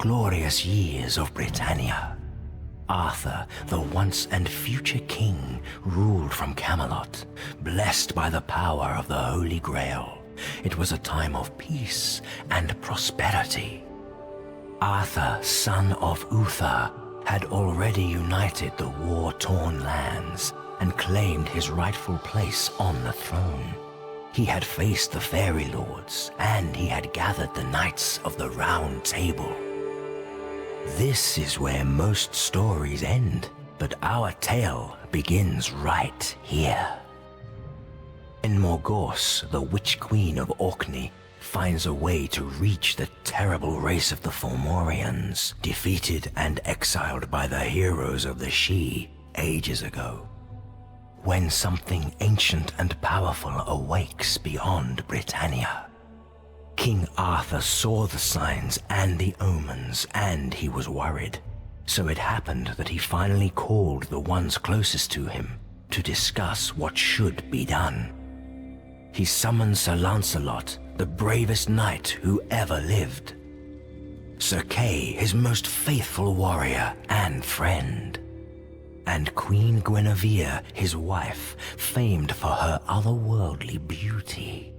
glorious years of Britannia. Arthur, the once and future king, ruled from Camelot, blessed by the power of the Holy Grail. It was a time of peace and prosperity. Arthur, son of Uther, had already united the war-torn lands and claimed his rightful place on the throne. He had faced the fairy lords, and he had gathered the knights of the Round Table. This is where most stories end, but our tale begins right here. When Morgause, the Witch Queen of Orkney, finds a way to reach the terrible race of the Fomorians, defeated and exiled by the heroes of the Sidhe ages ago. When something ancient and powerful awakes beyond Britannia. King Arthur saw the signs and the omens, and he was worried. So it happened that he finally called the ones closest to him to discuss what should be done. He summoned Sir Lancelot, the bravest knight who ever lived. Sir Kay, his most faithful warrior and friend. And Queen Guinevere, his wife, famed for her otherworldly beauty.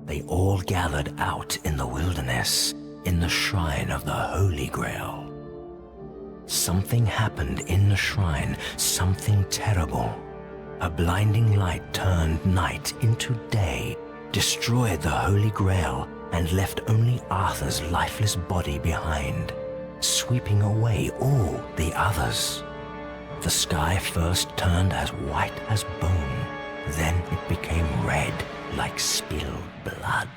They all gathered out in the wilderness, in the shrine of the Holy Grail. Something happened in the shrine, something terrible. A blinding light turned night into day, destroyed the Holy Grail, and left only Arthur's lifeless body behind, sweeping away all the others. The sky first turned as white as bone, then it became red like spilled blood.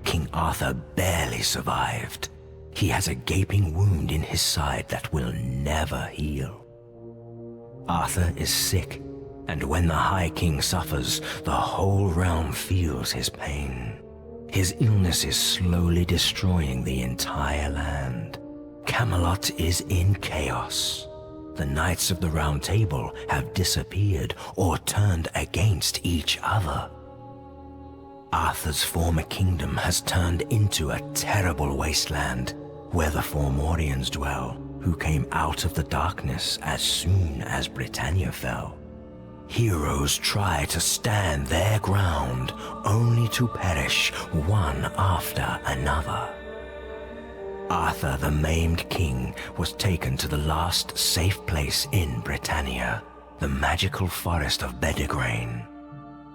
King Arthur barely survived. He has a gaping wound in his side that will never heal. Arthur is sick, and when the High King suffers, the whole realm feels his pain. His illness is slowly destroying the entire land. Camelot is in chaos. The Knights of the Round Table have disappeared or turned against each other. Arthur's former kingdom has turned into a terrible wasteland where the Fomorians dwell, who came out of the darkness as soon as Britannia fell. Heroes try to stand their ground, only to perish one after another. Arthur, the maimed king, was taken to the last safe place in Britannia, the magical forest of Bedegraine.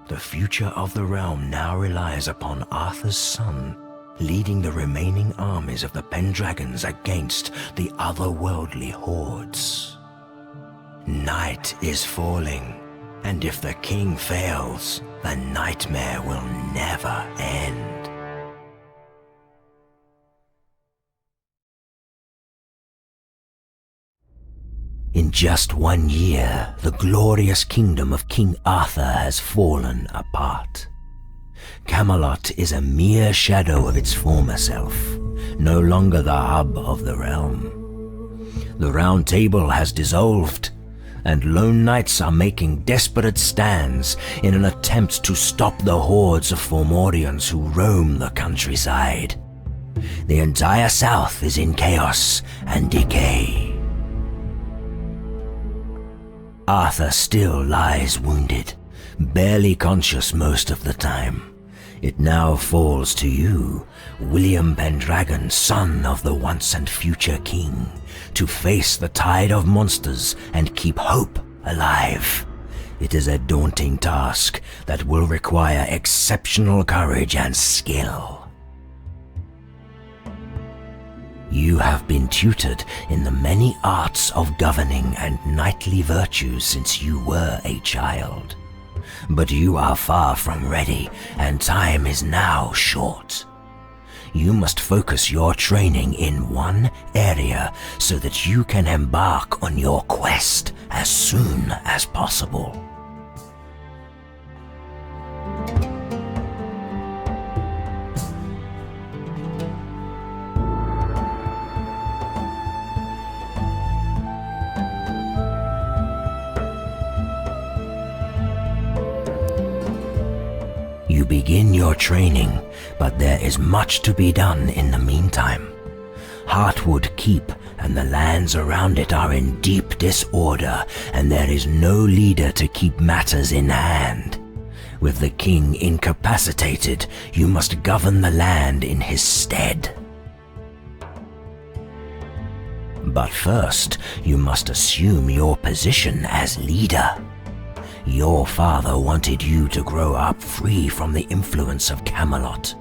The future of the realm now relies upon Arthur's son, leading the remaining armies of the Pendragons against the otherworldly hordes. Night is falling, and if the king fails, the nightmare will never end. In just 1 year, the glorious kingdom of King Arthur has fallen apart. Camelot is a mere shadow of its former self, no longer the hub of the realm. The Round Table has dissolved, and lone knights are making desperate stands in an attempt to stop the hordes of Fomorians who roam the countryside. The entire south is in chaos and decay. Arthur still lies wounded, barely conscious most of the time. It now falls to you, William Pendragon, son of the once and future king, to face the tide of monsters and keep hope alive. It is a daunting task that will require exceptional courage and skill. You have been tutored in the many arts of governing and knightly virtues since you were a child. But you are far from ready, and time is now short. You must focus your training in one area so that you can embark on your quest as soon as possible. You begin your training, but there is much to be done in the meantime. Heartwood Keep and the lands around it are in deep disorder, and there is no leader to keep matters in hand. With the king incapacitated, you must govern the land in his stead. But first, you must assume your position as leader. Your father wanted you to grow up free from the influence of Camelot,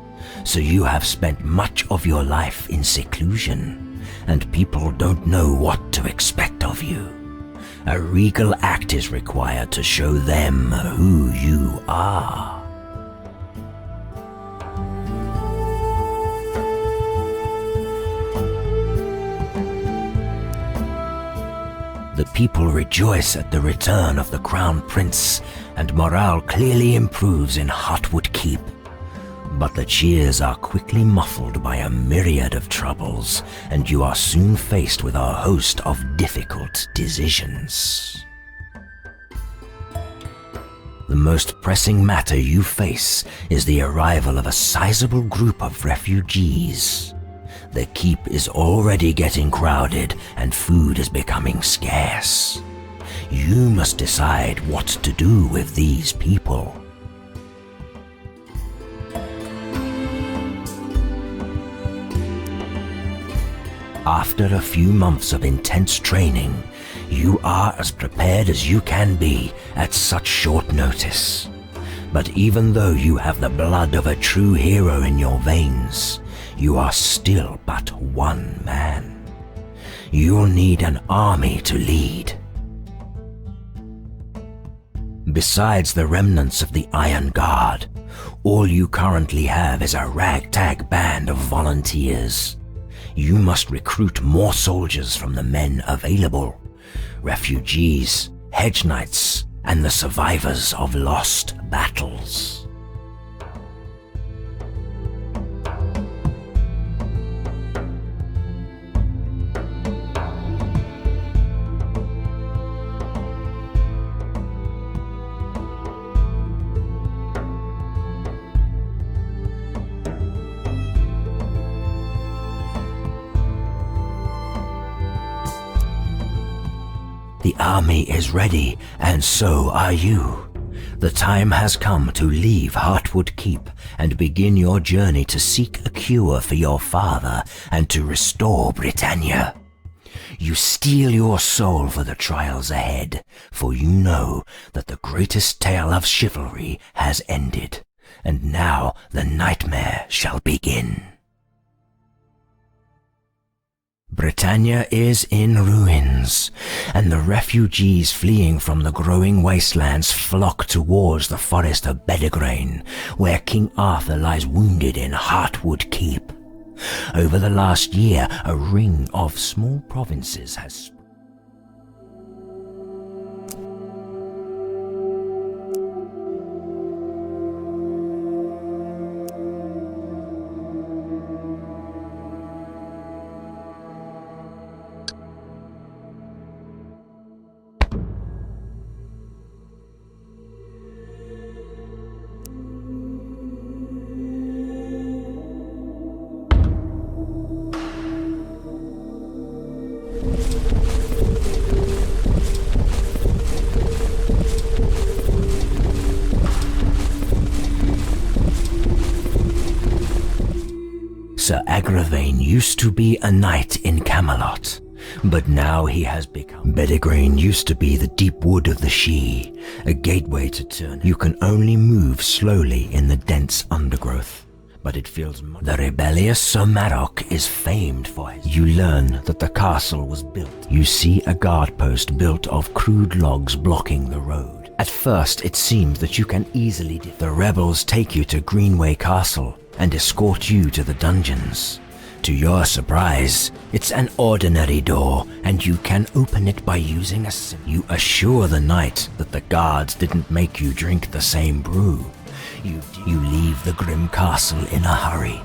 so you have spent much of your life in seclusion, and people don't know what to expect of you. A regal act is required to show them who you are. The people rejoice at the return of the Crown Prince, and morale clearly improves in Heartwood Keep. But the cheers are quickly muffled by a myriad of troubles, and you are soon faced with a host of difficult decisions. The most pressing matter you face is the arrival of a sizable group of refugees. The keep is already getting crowded, and food is becoming scarce. You must decide what to do with these people. After a few months of intense training, you are as prepared as you can be at such short notice. But even though you have the blood of a true hero in your veins, you are still but one man. You'll need an army to lead. Besides the remnants of the Iron Guard, all you currently have is a ragtag band of volunteers. You must recruit more soldiers from the men available, refugees, hedge knights, and the survivors of lost battles. The army is ready, and so are you. The time has come to leave Heartwood Keep and begin your journey to seek a cure for your father and to restore Britannia. You steel your soul for the trials ahead, for you know that the greatest tale of chivalry has ended, and now the nightmare shall begin. Britannia is in ruins, and the refugees fleeing from the growing wastelands flock towards the forest of Bedegraine, where King Arthur lies wounded in Heartwood Keep. Over the last year, a ring of small provinces has Sir Agravain used to be a knight in Camelot, but now he has become... Bedegraine used to be the deep wood of the Sidhe, a gateway to turn. You can only move slowly in the dense undergrowth, but it feels much... The rebellious Sir Marok is famed for his... You learn that the castle was built. You see a guard post built of crude logs blocking the road. At first, it seems that you can easily... The rebels take you to Greenway Castle and escort you to the dungeons. To your surprise, it's an ordinary door, and you can open it by using a You assure the knight that the guards didn't make you drink the same brew. You leave the grim castle in a hurry.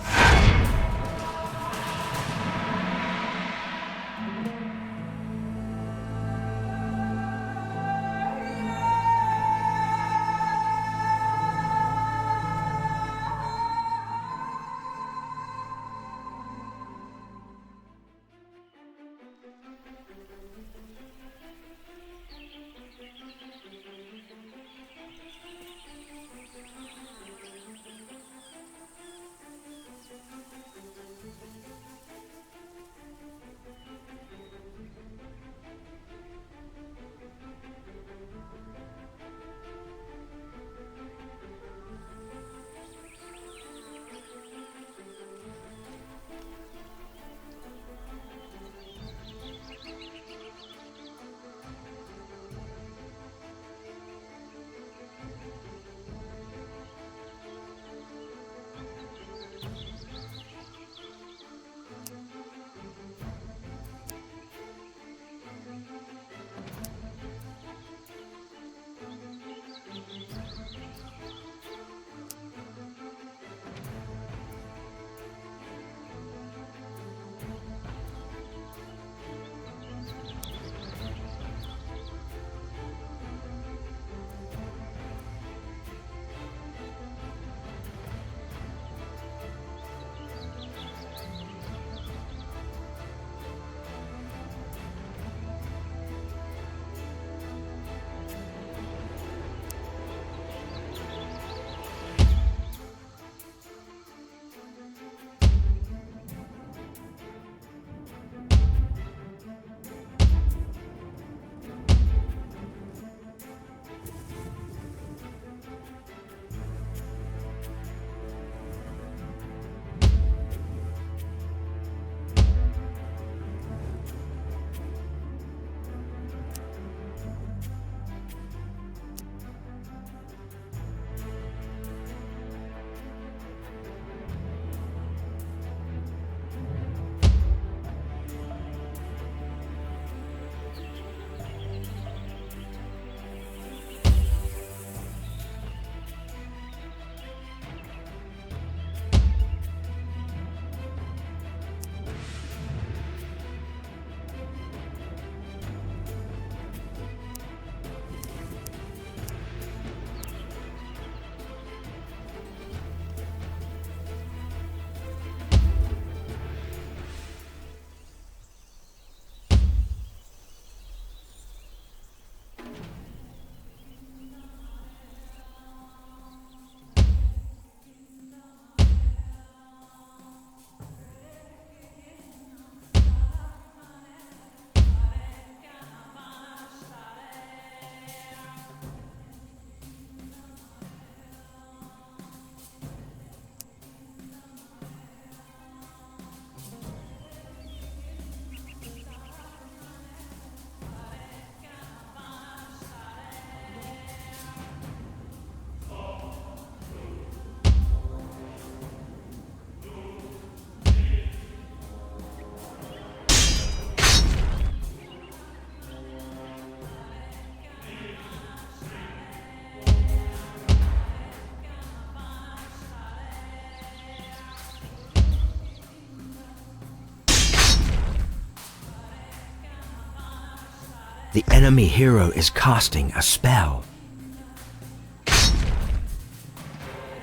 The enemy hero is casting a spell.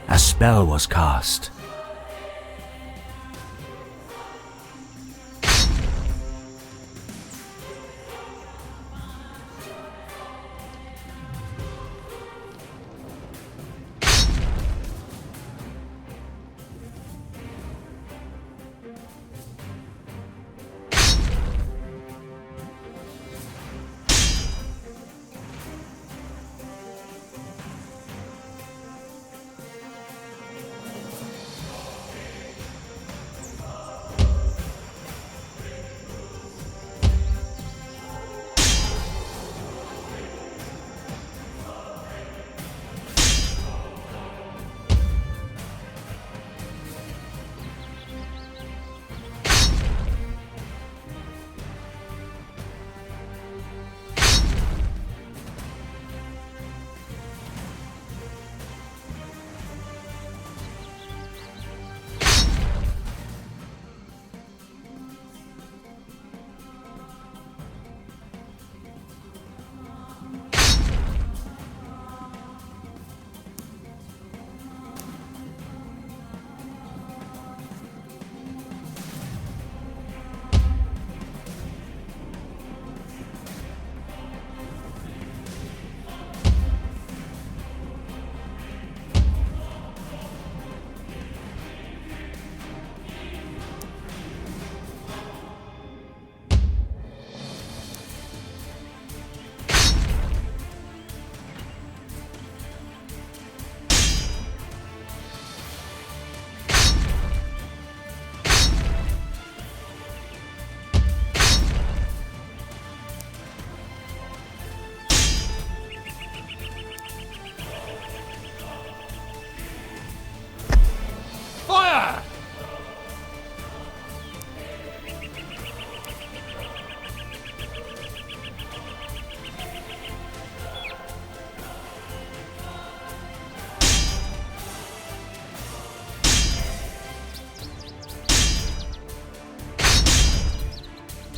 A spell was cast.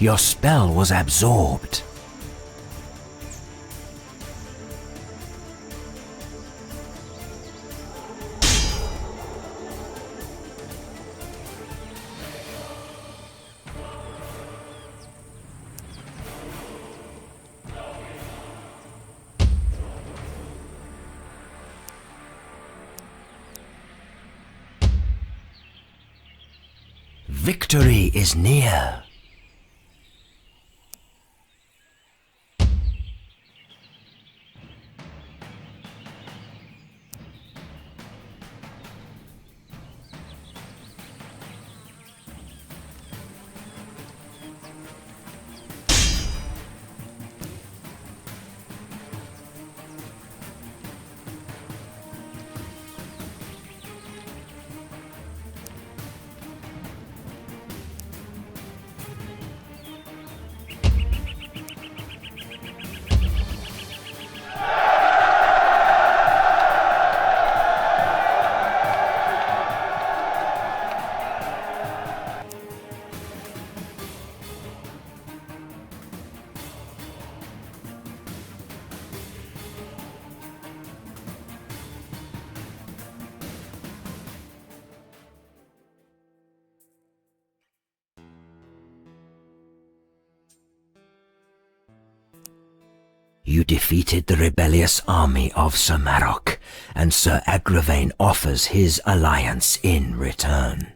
Your spell was absorbed. Victory is near. You defeated the rebellious army of Sir Marok, and Sir Agravain offers his alliance in return.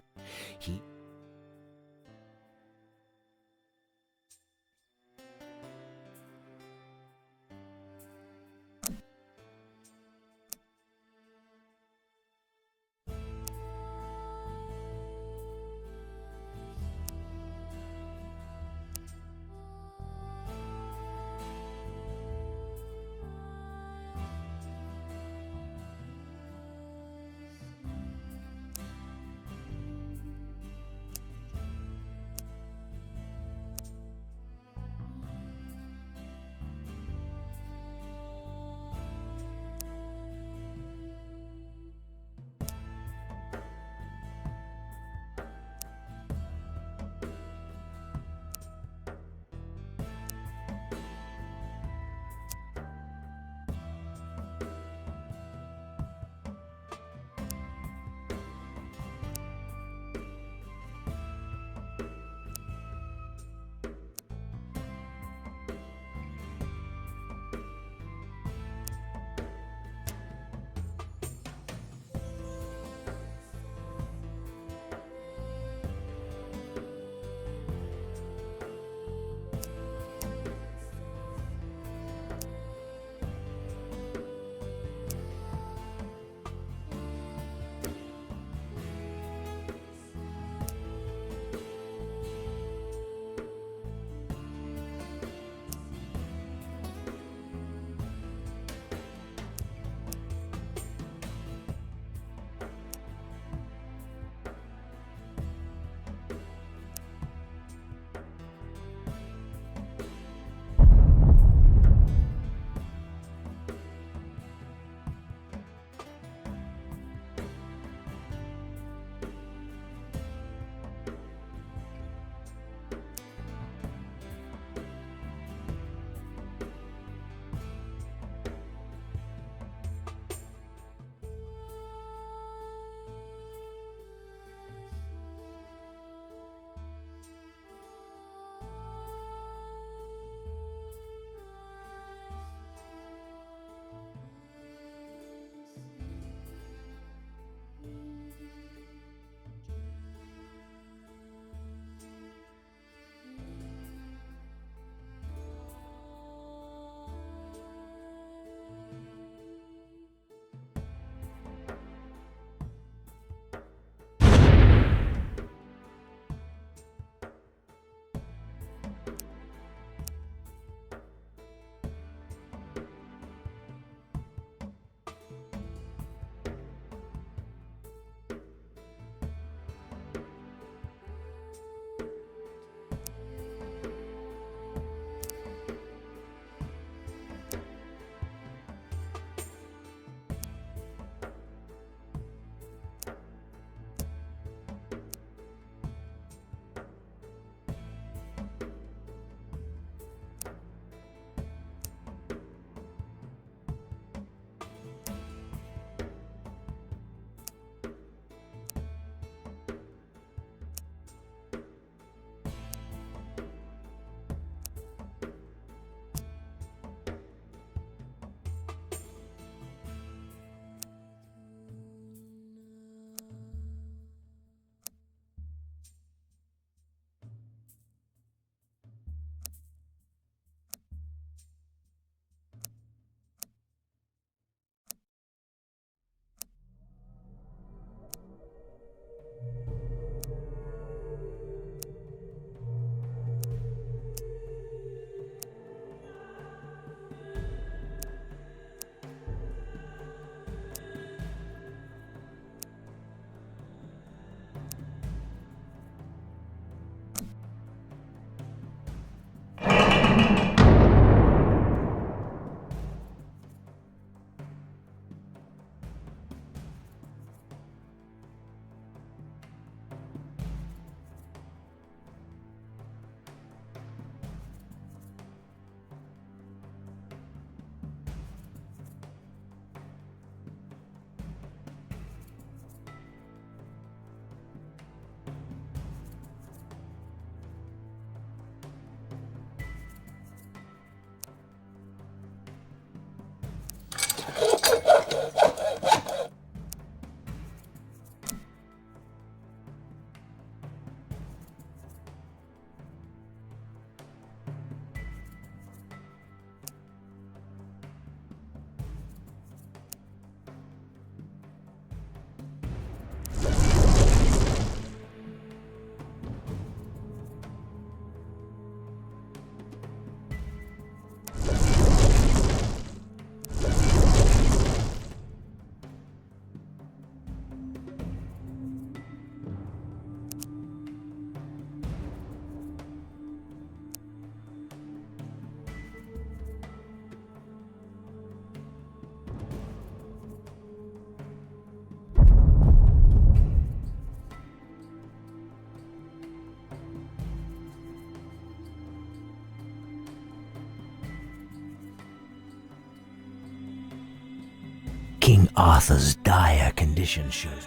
Arthur's dire condition shows.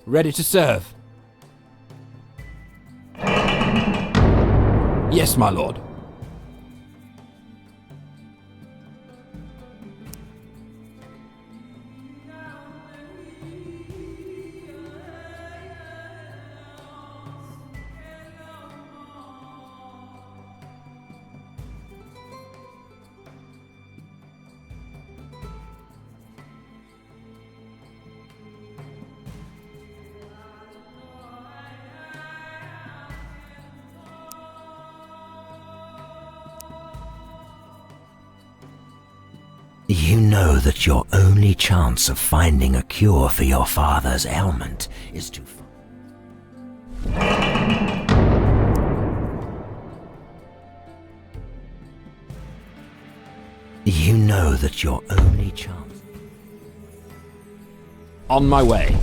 Ready to serve. Yes, my lord. You know that your only chance of finding a cure for your father's ailment is to... You know that your only chance... On my way.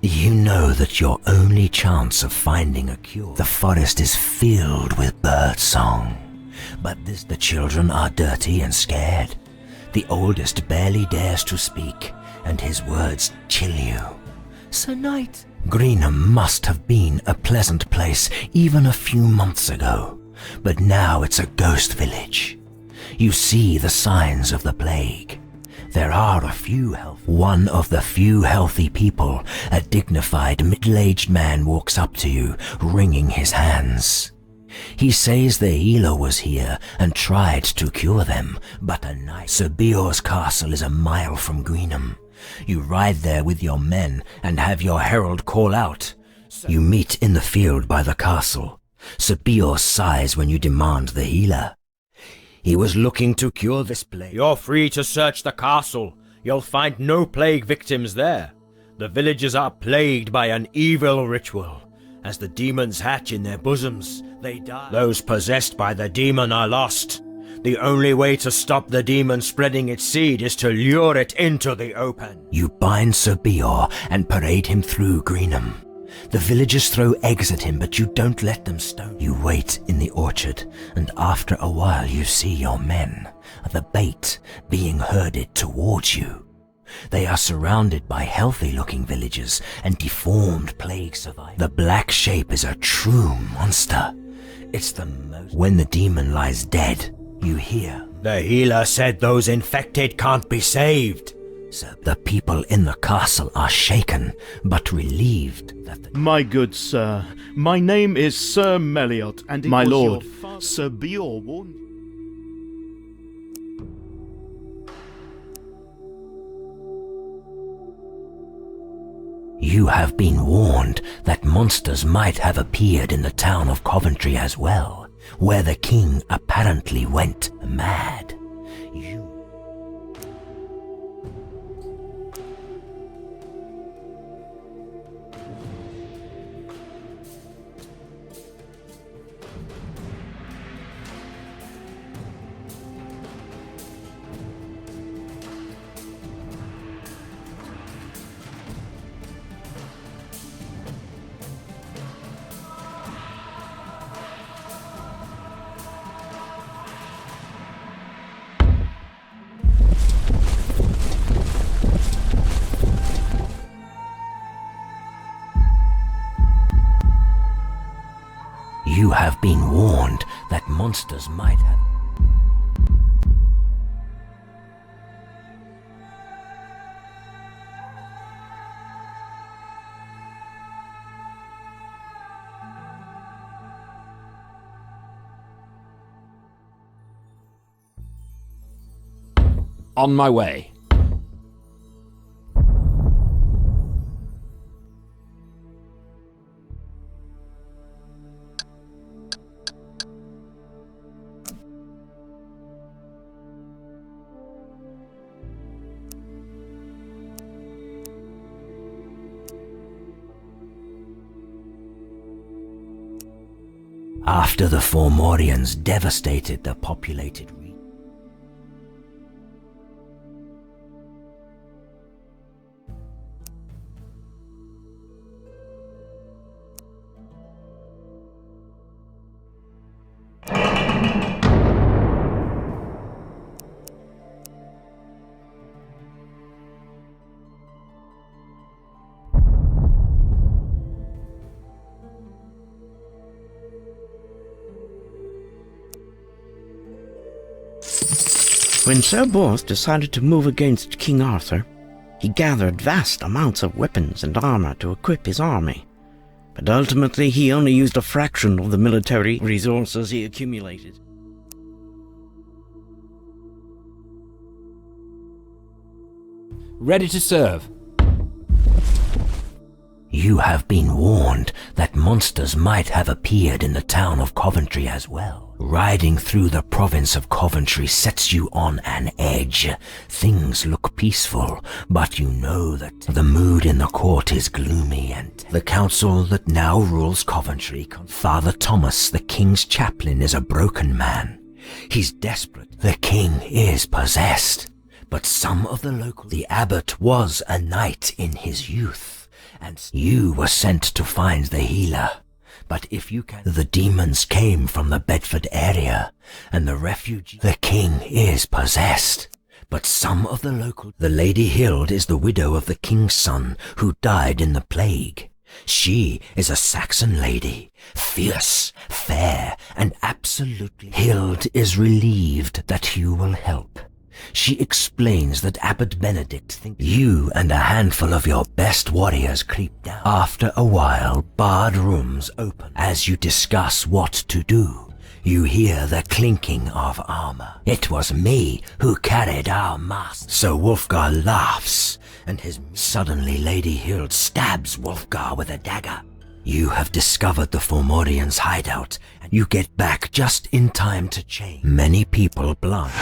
You know that your only chance of finding a cure... The forest is filled with birdsong, but the children are dirty and scared. The oldest barely dares to speak, and his words chill you. Sir Knight, Greenham must have been a pleasant place even a few months ago, but now it's a ghost village. You see the signs of the plague. There are a few One of the few healthy people, a dignified middle-aged man, walks up to you, wringing his hands. He says the healer was here and tried to cure them, but a night... Sir Beor's castle is a mile from Greenham. You ride there with your men and have your herald call out. You meet in the field by the castle. Sir Beor sighs when you demand the healer. He was looking to cure this plague. You're free to search the castle. You'll find no plague victims there. The villagers are plagued by an evil ritual. As the demons hatch in their bosoms, they die. Those possessed by the demon are lost. The only way to stop the demon spreading its seed is to lure it into the open. You bind Sir Beor and parade him through Greenham. The villagers throw eggs at him, but you don't let them stone. You wait in the orchard, and after a while you see your men, the bait, being herded towards you. They are surrounded by healthy-looking villagers and deformed plague survivors. The black shape is a true monster. It's the most... When the demon lies dead, you hear... The healer said those infected can't be saved. So the people in the castle are shaken, but relieved that My good sir, my name is Sir Meliot, and My lord, Sir Beor warned... You have been warned that monsters might have appeared in the town of Coventry as well, where the king apparently went mad. You have been warned that monsters might have... On my way. After the Fomorians devastated the populated region, When Sir Bors decided to move against King Arthur, he gathered vast amounts of weapons and armor to equip his army. But ultimately he only used a fraction of the military resources he accumulated. Ready to serve. You have been warned that monsters might have appeared in the town of Coventry as well. Riding through the province of Coventry sets you on an edge. Things look peaceful, but you know that the mood in the court is gloomy, and the council that now rules Coventry, Father Thomas, the king's chaplain, is a broken man. He's desperate. The king is possessed. But some of the abbot was a knight in his youth, and you were sent to find the healer. But if you can, the demons came from the Bedford area, and the king is possessed. But some of the Lady Hild is the widow of the king's son who died in the plague. She is a Saxon lady, fierce, fair, and absolutely. Hild is relieved that you will help. She explains that Abbot Benedict thinks you and a handful of your best warriors creep down. After a while, barred rooms open. As you discuss what to do, you hear the clinking of armor. It was me who carried our master. So Wulfgar laughs, and suddenly Lady Hild stabs Wulfgar with a dagger. You have discovered the Fomorians' hideout, and you get back just in time to change. Many people blind.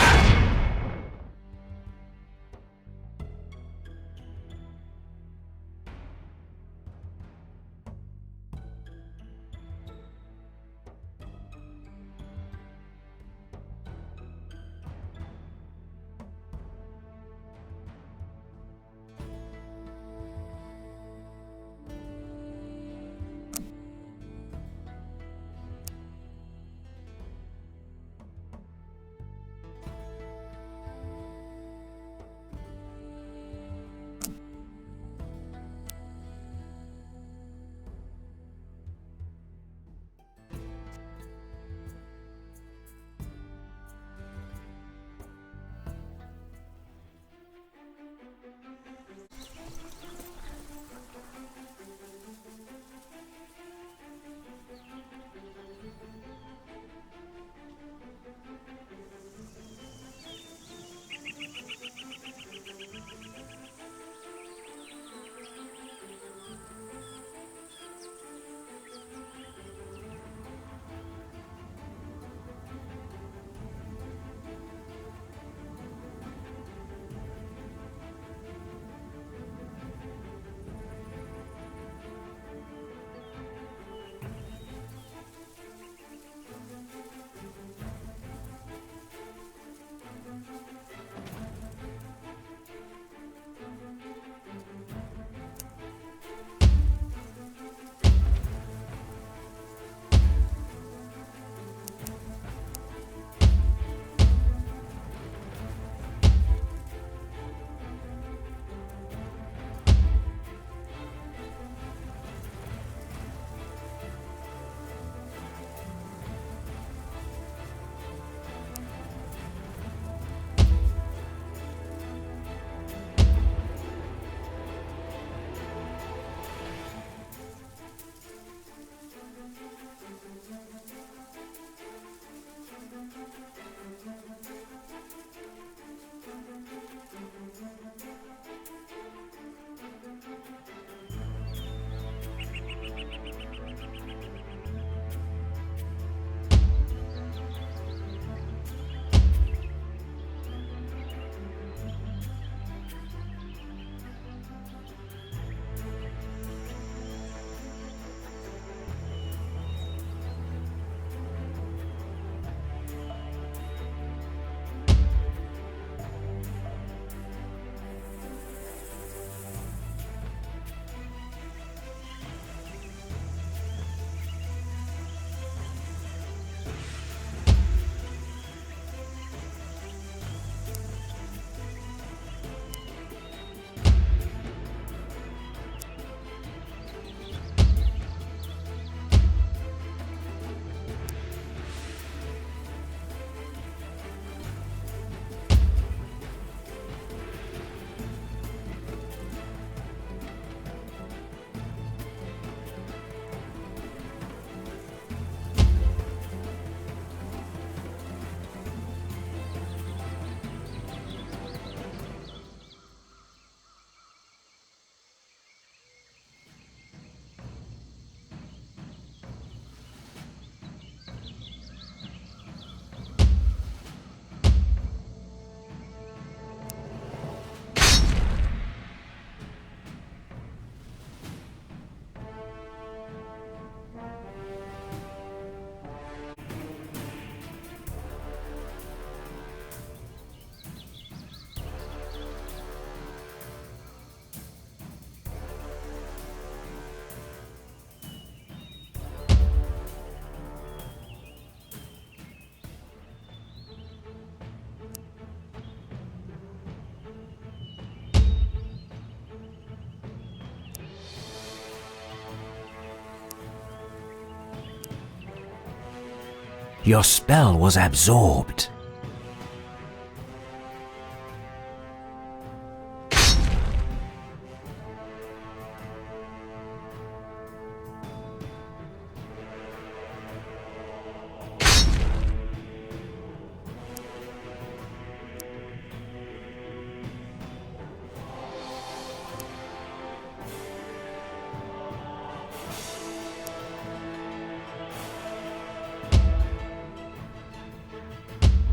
Your spell was absorbed.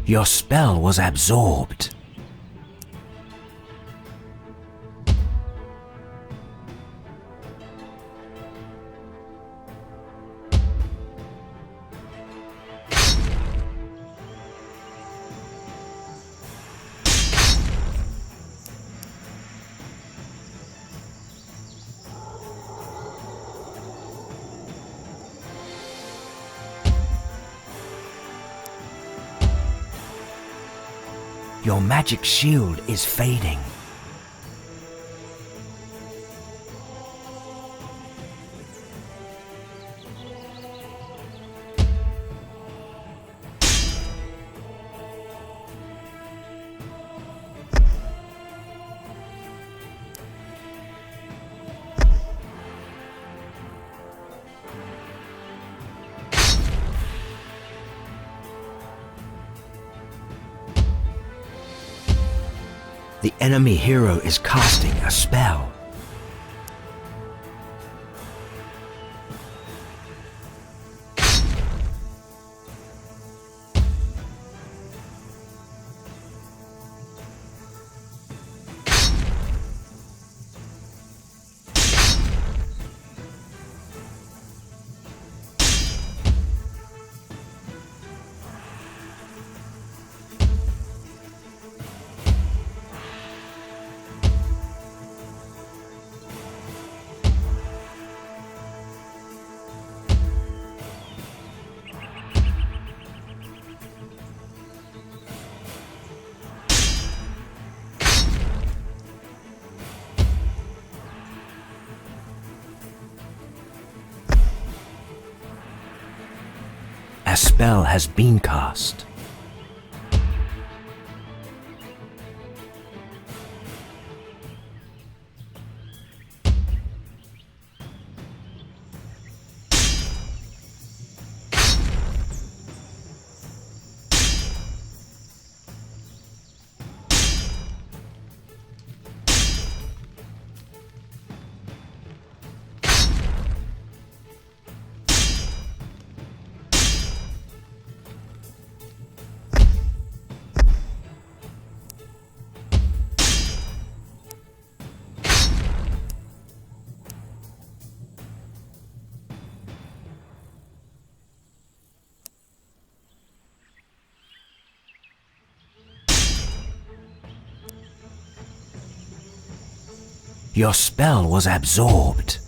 Your spell was absorbed. Your magic shield is fading. The enemy hero is casting a spell. A spell has been cast. Your spell was absorbed.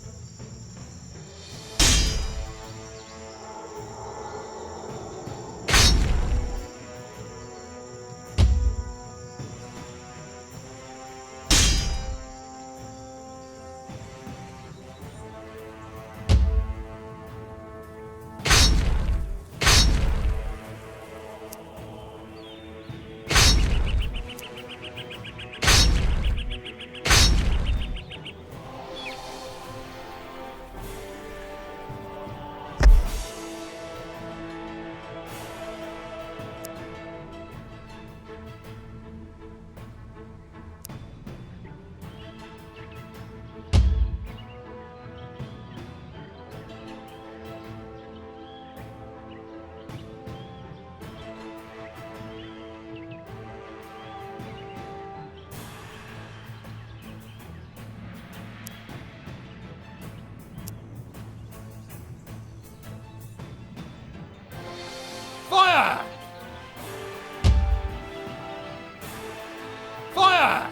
Fire! Fire!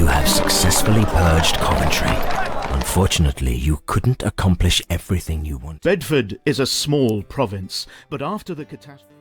You have successfully purged Coventry. Unfortunately, you couldn't accomplish everything you wanted. Bedford is a small province, but after the catastrophe...